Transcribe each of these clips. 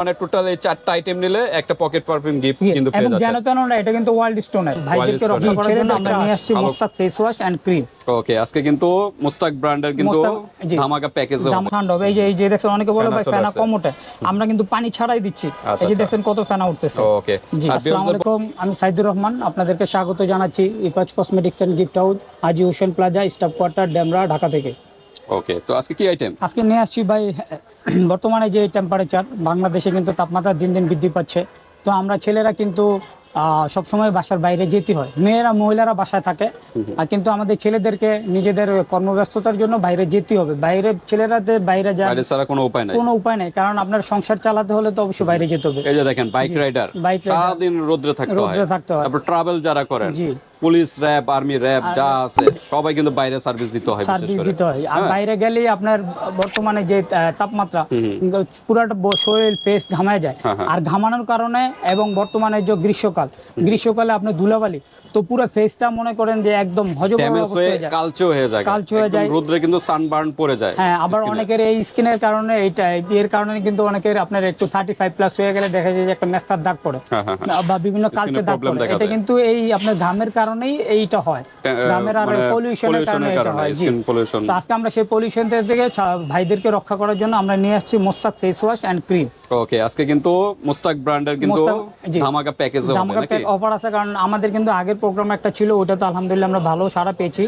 মানে টোটাল এই 4টা আইটেম নিলে একটা পকেট পারফিউম গিফট কিন্তু পেয়ে যাচ্ছে। জানো তো না, এটা কিন্তু ওয়াইল্ড স্টোনের ভাইদেরকে রক্ষা করার জন্য আমরা নিয়ে আসছি Mushtaq face wash and cream. Okay, আজকে কিন্তু মুস্তাক ব্র্যান্ডের কিন্তু ধামাকা প্যাকেজ হবে। ঠান্ডা হবে। এই যে দেখছেন অনেকে বলে ভাই ফেনা কম ওঠে, আমরা কিন্তু পানি ছাড়াই দিচ্ছি। এই যে দেখছেন কত ফেনা উঠতেছে। ওকে, জি আসসালামু আলাইকুম, আমি সাইদুর রহমান, আপনাদেরকে স্বাগত জানাচ্ছি Ifaz cosmetics and gift house, Haji Hossain plaza, staff quarter, Demra, Dhaka থেকে। ওকে, তো আজকে কি আইটেম? আজকে নিয়ে আসছি ভাই, বর্তমানে যে টেম্পারেচার বাংলাদেশে কিন্তু তাপমাত্রা দিন দিন বৃদ্ধি পাচ্ছে। তো আমরা ছেলেরা কিন্তু সবসময় বাসার বাইরে যেতে হয়, মহিলারা বাসায় থাকে, কিন্তু আমাদের ছেলেদেরকে নিজেদের কর্মব্যস্ততার জন্য বাইরে যেতে হবে। বাইরে ছেলেরাদের বাইরে যায় কোনো উপায় নাই, কারণ আপনার সংসার চালাতে হলে তো অবশ্যই বাইরে যেতে হবে। এই যে দেখেন বাইক রাইডার সারাদিন রোদ্রে থাকতে হয়, তারপর ট্রাভেল যারা করেন, পুলিশ, র্যাব, আর্মি, র্যাব যা আছে সবাই কিন্তু বাইরে সার্ভিস দিতে হয়, বিশেষ করে। আর বাইরে গেলেই আপনার বর্তমানে যে তাপমাত্রা, পুরোটা শরীর ফেস ঘামায় যায়। আর ঘামানোর কারণে এবং বর্তমানে যে গ্রীষ্মকালে আপনার ধুলাবালি, তো পুরো ফেসটা মনে করেন যে একদম কালচে হয়ে যায়, রোদ্রে কিন্তু সানবার্ন পড়ে যায়। হ্যাঁ, আবার অনেকের এই স্কিনের কারণে, এর কারণে কিন্তু অনেকের আপনার একটু 35 প্লাস হয়ে গেলে দেখা যায় যে একটা মেস্তার দাগ পড়ে বা বিভিন্ন কালচে দাগ পড়ে। এটা কিন্তু এই আপনার ঘামের কারণেই এইটা হয়, ঘামের আর পলিউশনের কারণে এটা হয়। তো আজকে আমরা সেই পলিউশন থেকে ভাইদেরকে রক্ষা করার জন্য আমরা নিয়ে আসছি Mushtaq face wash and cream. Okay, আজকে কিন্তু মুস্তাক ব্র্যান্ডের কিন্তু ধামাকা প্যাকেজ হবে নাকি? অফার আছে, কারণ আমাদের কিন্তু আগের প্রোগ্রাম একটা ছিল, ওটা তো আলহামদুলিল্লাহ আমরা ভালো সাড়া পেয়েছি।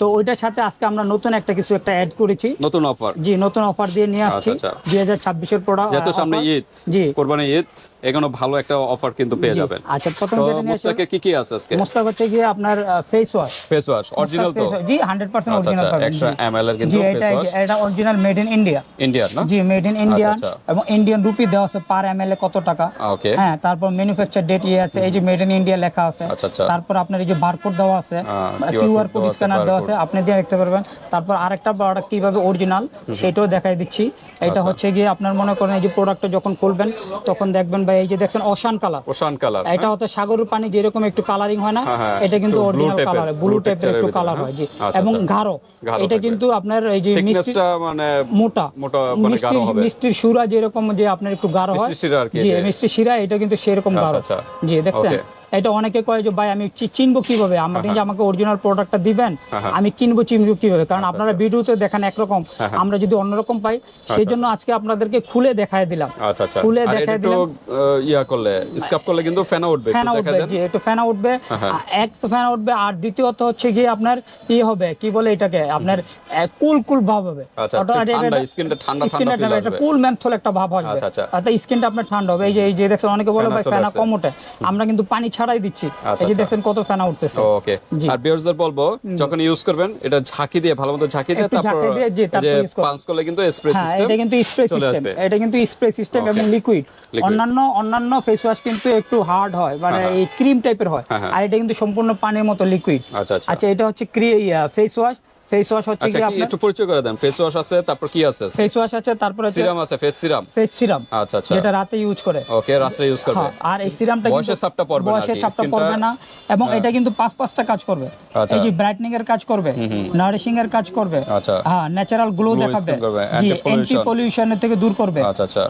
তো ওইটার সাথে আজকে আমরা নতুন একটা কিছু একটা অ্যাড করেছি, নতুন অফার। জি, নতুন অফার দিয়ে নিয়ে আসছি 2026 এর প্রোডাক্ট, যেহেতু সামনে ঈদ, জি কুরবানি ঈদ, এখানে ভালো একটা অফার কিন্তু পেয়ে যাবেন। আচ্ছা, প্রথম যেটা নিয়ে মুস্তাকে কি আছে আজকে? মুস্তাক হচ্ছে কি আপনার ফেস ওয়াশ অরিজিনাল, তো জি 100% অরিজিনাল পাবেন। 100 ml এর কিন্তু ফেস ওয়াশ, এটা অরিজিনাল মেড ইন ইন্ডিয়া না? জি, মেড ইন ইন্ডিয়া, এবং ইন্ডিয়ান রুপি দেওয়া আছে পার ml এ কত টাকা। হ্যাঁ, তারপর ম্যানুফ্যাকচার ডেট আছে, এই যে মেড ইন ইন্ডিয়া লেখা আছে। তারপর আপনার এই যে বারকোড দেওয়া আছে, কিউআর কোড স্ক্যানার দেওয়া আছে, আপনি দিয়ে দেখতে পারবেন। তারপর আরেকটা প্রোডাক্ট কিভাবে অরিজিনাল সেটাও দেখাই দিচ্ছি। এটা হচ্ছে গিয়ে আপনার মনে করেন এই যে প্রোডাক্টটা যখন খুলবেন তখন দেখবেন ভাই, এই যে দেখছেন ওশান কালার, এটা হচ্ছে সাগরের পানি যেরকম একটু কালারিং হয় না, এটা কিন্তু অরিজিনাল কালার, ব্লু টাইপের একটু কালার হয়। জি, এবং গাঢ়, এটা কিন্তু আপনার এই যে মিষ্টিটা মানে মোটা মানে গাঢ় হবে, মিষ্টির সুরা যেরকম যে আপনার একটু গাঢ় হয়, জি মিষ্টি শিরা, এটা কিন্তু সেরকম গাঢ়। জি দেখছেন, এটা অনেকে কয় যে ভাই আমি চিনবো কিভাবে, আমাকে অরিজিনাল প্রোডাক্টটা দিবেন, আমি চিনবো কিভাবে, কারণ আপনারা ভিডিওতে দেখেন একরকম, আমরা যদি অন্যরকম পাই, সেই জন্য আজকে আপনাদেরকে খুলে দেখায় দিলাম। খুলে দেখায় দিলাম, ইয়া করলে স্ক্রাব করলে কিন্তু ফেনা উঠবে, জি একটু ফেনা উঠবে, এক ফেনা উঠবে। আর দ্বিতীয়ত হচ্ছে গিয়ে আপনার কি হবে, কি বলে এটাকে, আপনার কুল ভাব হবে, স্কিনটা ঠান্ডা একটা কুল মেন্থল একটা ভাব আসবে, অর্থাৎ স্কিনটা আপনার ঠান্ডা হবে। এই যে দেখছেন অনেকে বলে ভাই ফেনা কম ওঠে, আমরা কিন্তু পানি ছাড়াই দিচ্ছি। এই যে দেখছেন কত ফেনা উঠতেছে। ওকে, আর ভিউয়ারদের বলবো যখন ইউজ করবেন এটা ঝাঁকি দিয়ে, ভালোমতো ঝাঁকি দিয়ে, তারপর যে পাঞ্চ করলে কিন্তু স্প্রে সিস্টেম, এটা কিন্তু স্প্রে সিস্টেম, এবং লিকুইড। অন্যান্য ফেস ওয়াশ কিন্তু একটু হার্ড হয়, মানে এই ক্রিম টাইপের হয়, আর এটা কিন্তু সম্পূর্ণ পানির মতো লিকুইড। আচ্ছা, এটা হচ্ছে ফেস ওয়াশ হচ্ছে কি আপনি একটু পরিচয় করে দেন। ফেস ওয়াশ আছে, তারপর কি আছে? ফেস ওয়াশ আছে, তারপর সিরাম আছে, ফেস সিরাম। আচ্ছা, যেটা রাতে ইউজ করে। ওকে, রাতে ইউজ করবে। আর এই সিরামটা বয়সে চাপটা পড়বে না, এবং এটা কিন্তু 5টা কাজ করবে। এই যে ব্রাইটনিং এর কাজ করবে, নারিশিং এর কাজ করবে, হ্যাঁ ন্যাচারাল গ্লো দেখাবে, জি অ্যান্টি পলিউশন থেকে দূর করবে।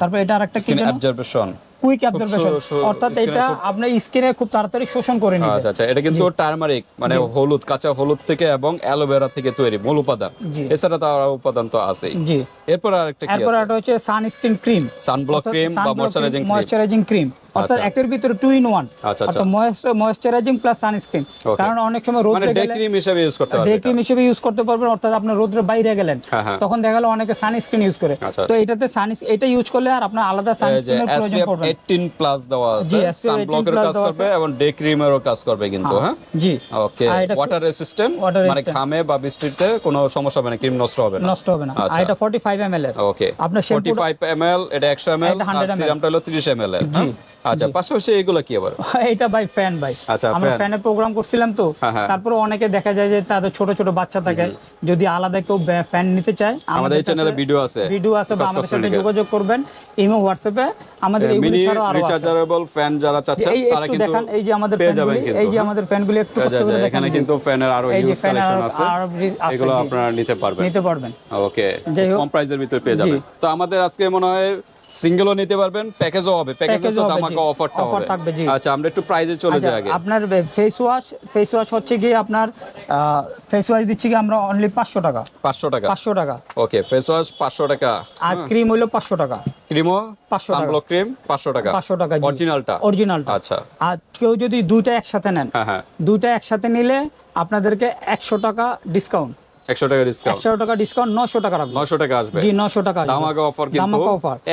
তারপর এটা আরেকটা কি জানেন, অবজারভেশন, কুইক অবজারভেশন, অর্থাৎ এটা আপনার স্কিনে খুব তাড়াতাড়ি শোষণ করে নেবে। আচ্ছা, এটা কিন্তু টারমারিক মানে হলুদ, কাঁচা হলুদ থেকে এবং অ্যালোভেরা থেকে তৈরি মূল উপাদান, এছাড়া তো আরো উপাদান তো আছেই। জি, এরপর আরেকটা কি আছে? এরপর এটা হচ্ছে সানস্ক্রিন ক্রিম, সানব্লক ক্রিম বা ময়েশ্চারাইজিং ক্রিম, অর্থাৎ একের ভিতরে 2 in 1, অর্থাৎ ময়েশ্চারাইজিং প্লাস সানস্ক্রিন। কারণ অনেক সময় রোদে গেলে ডে ক্রিম হিসেবে ইউজ করতে পারবেন, অর্থাৎ আপনি রোদে বাইরে গেলেন, তখন দেখা গেল অনেকে সানস্ক্রিন ইউজ করে। তো এটাতে এটা ইউজ করলে আর আপনার আলাদা সানস্ক্রিনের প্রয়োজন পড়বে না। 18+ দেওয়া আছে, সানব্লকের কাজ করবে এবং ডে ক্রিমেরও কাজ করবে কিন্তু। হ্যাঁ, জি ওকে। ওয়াটার রেসিস্ট্যান্ট, মানে ঘামে বা বৃষ্টিতে কোনো সমস্যা হবে না, ক্রিম নষ্ট হবে না। আর এটা 45 ml এর। ওকে, আপনার 45 ml, এটা 100 ml, আর সিরামটা হলো 30 ml এর। আচ্ছা, পাশাপাশি এগুলো কি আবার? এটা ভাই ফ্যান ভাই, আমরা ফ্যানের প্রোগ্রাম করছিলাম তো, তারপর অনেকে দেখা যায় যে তাদের ছোট ছোট বাচ্চা থাকে, যদি আলাদা কেউ ফ্যান নিতে চায়, আমাদের চ্যানেলে ভিডিও আছে বা আমাদের সাথে যোগাযোগ করবেন ইমো হোয়াটসঅ্যাপে। আমাদের এইগুলো ছাড়াও আরো রিচার্জেবল ফ্যান যারা চাচ্ছেন তারা কিন্তু দেখেন, এই যে আমাদের ফ্যানগুলো, এই যে আমাদের ফ্যানগুলো একটু কষ্ট করে দেখেন, এখানে কিন্তু ফ্যানের আরো ইউজ কালেকশন আছে, এগুলো আপনারা নিতে পারবেন। ওকে, কম প্রাইসের ভিতরে পেয়ে যাবেন। তো আমাদের আজকে মনে হয় সিঙ্গেলও নিতে পারবেন, প্যাকেজও হবে, প্যাকেজে তো ধামাকা অফারটা হবে। আচ্ছা আমরা একটু প্রাইসে চলে যাই আগে। আপনার ফেস ওয়াশ হচ্ছে কি আপনার ফেস ওয়াশ দিচ্ছি কি আমরা অনলি 500 টাকা। 500 টাকা। ওকে, ফেস ওয়াশ 500 টাকা। আর ক্রিম হলো 500 টাকা। ক্রিমও 500 টাকা। সানব্লক ক্রিম 500 টাকা। 500 টাকা অরিজিনালটা। আচ্ছা। আর কেউ যদি দুইটা একসাথে নেন, হ্যাঁ দুইটা একসাথে নিলে আপনাদেরকে 100 টাকা ডিসকাউন্ট। 100 টাকা ডিসকাউন্ট। 100 টাকা ডিসকাউন্ট, 900 টাকা রাখবেন। 900 টাকা আসবে। জি 900 টাকা আসবে। ধামাকা অফার কিন্তু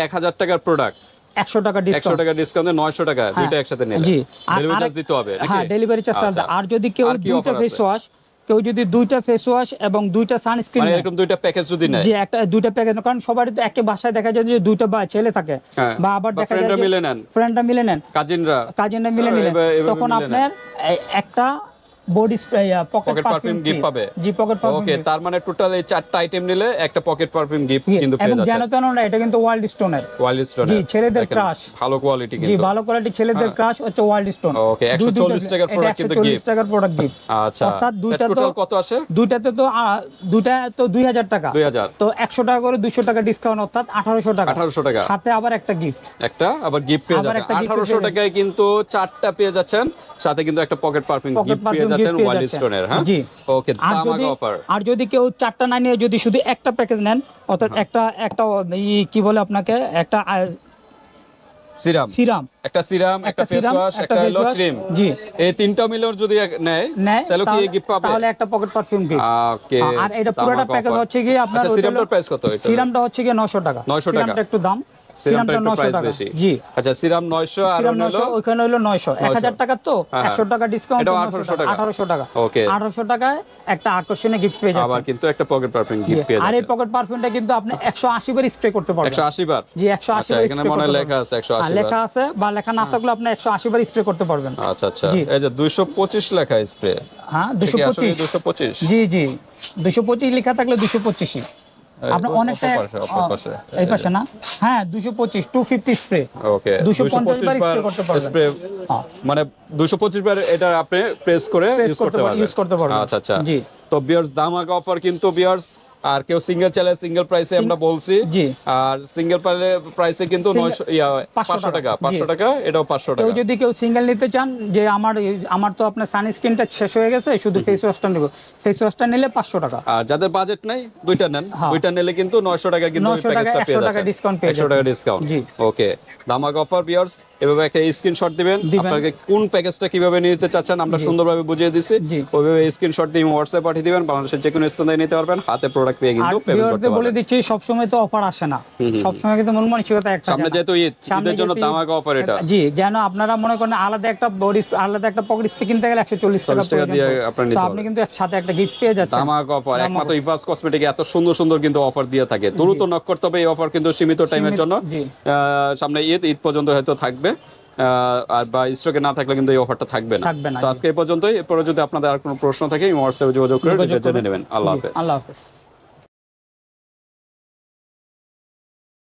1000 টাকার প্রোডাক্ট 100 টাকা ডিসকাউন্ট। 100 টাকা ডিসকাউন্টে 900 টাকা দুইটা একসাথে নিলে। জি। ডেলিভারি চার্জ দিতে হবে নাকি? হ্যাঁ, ডেলিভারি চার্জ আছে। আর যদি কেউ দুইটা ফেস ওয়াশ, এবং দুইটা সানস্ক্রিন, মানে এরকম দুইটা প্যাকেজ যদি নেয়, জি একটা দুইটা প্যাকেজ, কারণ সবারই তো একটা বাসায় দেখা যায় যে দুইটা ছেলে থাকে, বা আবার দেখা যায় ফ্রেন্ডরা মিলে নেন, কাজিনরা মিলে নিলেন, তখন আপনার একটা body spray pocket perfume gift পাবে। জি পকেট পারফিউম। ওকে, তার মানে টোটাল এই 4টা আইটেম নিলে একটা পকেট পারফিউম গিফট কিন্তু পেয়ে যাচ্ছে। এবং জানো তো না, এটা কিন্তু ওয়াইল্ড স্টোনের। জি ছেলেদের ক্রাশ, ভালো কোয়ালিটি কিন্তু। জি ভালো কোয়ালিটি ছেলেদের ক্রাশ হচ্ছে ওয়াইল্ড স্টোন। ওকে, 140 টাকার প্রোডাক্ট কিন্তু গিফট। 140 টাকার প্রোডাক্ট গিফট। আচ্ছা, অর্থাৎ দুইটা তো কত আসে? দুইটা তো 2000 টাকা। 2000 তো 100 টাকা করে 200 টাকা ডিসকাউন্ট, অর্থাৎ 1800 টাকা। 1800 টাকা। সাথে আবার একটা গিফট। আবার গিফট পেয়ে যাচ্ছেন। 1800 টাকায় কিন্তু 4টা পেয়ে যাচ্ছেন, সাথে কিন্তু একটা পকেট পারফিউম গিফট পেয়ে যাচ্ছেন ওয়াইল্ড স্টোন। জি। ওকে, ধামাকা অফার। আর যদি কেউ 4টা না নিয়ে যদি শুধু একটা প্যাকেজ নেন, অর্থাৎ একটা কি বলে আপনাকে, একটা সিরাম, একটা ফেস ওয়াশ, একটা হলো ক্রিম, জি এই তিনটা মিলে যদি নেয় তাহলে কি গিফট পাবে? তাহলে একটা পকেট পারফিউম গিফট। ওকে, আর এটা পুরোটা প্যাকেজ হচ্ছে কি আপনার। আচ্ছা, সিরামটার প্রাইস কত? সিরামটা হচ্ছে কি 900 টাকা। 900 টাকা। সিরামটা একটু দাম। সিরামটা 900 টাকা। জি। আচ্ছা, সিরাম 900 আর হলো ওখানে হলো 900। 1000 টাকা তো 100 টাকা ডিসকাউন্ট, এটা 1800 টাকা। 1800 টাকা। ওকে, 1800 টাকায় একটা আকর্ষণীয় গিফট পেয়ে যাচ্ছেন। আবার কিন্তু একটা পকেট পারফিউম গিফট পেয়ে যাচ্ছেন। আর এই পকেট পারফিউমটা কিন্তু আপনি 180 বার স্প্রে করতে পারবেন। 180 বার? জি 180 বার। এখানে মনে লেখা আছে 180 বার। লেখা আছে, বা লেখা না থাকলে আপনি 180 বার স্প্রে করতে পারবেন। আচ্ছা, এই যে 225 লেখা স্প্রে। হ্যাঁ 225। জি 225 লেখা থাকলে 225ই। আপনি অনেকটা এই পাশে না, হ্যাঁ 225 250 স্প্রে। ওকে, 250 বার স্প্রে করতে পারবেন। স্প্রে মানে 225 বার এটা আপনি প্রেস করে ইউজ করতে পারবেন। আচ্ছা। জি। তো ভিউয়ার্স, ধামাকা অফার কিন্তু ভিউয়ার্স। আর কেউ সিঙ্গেল চাইলে সিঙ্গেল প্রাইসে আমরা বলছি। জি। আর সিঙ্গেল প্রাইসে কিন্তু 500 টাকা। 500 টাকা, এটাও 500 টাকা। যদি কেউ সিঙ্গেল নিতে চান, যে আমার তো আপনার সানস্ক্রিনটা শেষ হয়ে গেছে, শুধু ফেস ওয়াশটা নেব, ফেস ওয়াশটা নিলে 500 টাকা। আর যাদের বাজেট নাই, দুইটা নেন, দুইটা নিলে কিন্তু 900 টাকা কিন্তু প্যাকেজটা পেয়ে যাচ্ছে। 100 টাকা ডিসকাউন্ট। 100 টাকা ডিসকাউন্ট। জি। ওকে, ধামাকা অফার ভিউয়ার্স। এভাবে একটা স্ক্রিনশট দিবেন, আপনাকে কোন প্যাকেজটা কিভাবে নিতে চাচ্ছেন আমরা সুন্দরভাবে বুঝিয়ে দিছি। ওইভাবে স্ক্রিনশট দিয়ে হোয়াটসঅ্যাপে পাঠিয়ে দিবেন, বাংলাদেশের যে কোনো স্থানে নিতে পারবেন, হাতে প্রোডাক্ট পেয়ে কিন্তু পেমেন্ট করতে পারবেন। বলে দিচ্ছি, সব সময় তো অফার আসে না, সব সময় কিন্তু মন মানসিকতা একটা। সামনে যেহেতু ঈদের জন্য ধামাকা অফার এটা। জি, যেন আপনারা মনে করেন আলাদা একটা পকেট স্প্রে কিনতে গেলে 140 টাকা দিয়ে আপনি নিতে পারবেন। আপনি কিন্তু সাথে একটা গিফট পেয়ে যাচ্ছেন। ধামাকা অফার একমাত্র ইভাস কসমেটিকে এত সুন্দর সুন্দর কিন্তু অফার দিয়ে থাকে। দ্রুত নক করতে হবে, এই অফার কিন্তু সীমিত টাইমের জন্য। সামনে ঈদ পর্যন্ত হয়তো থাকবে, আর বা স্টকে না থাকলে কিন্তু এই অফারটা থাকবে না। তো আজকে এই পর্যন্তই। এরপরে যদি আপনাদের আর কোনো প্রশ্ন থাকে হোয়াটসঅ্যাপে যোগাযোগ করে জেনে নেবেন। আল্লাহ হাফেজ।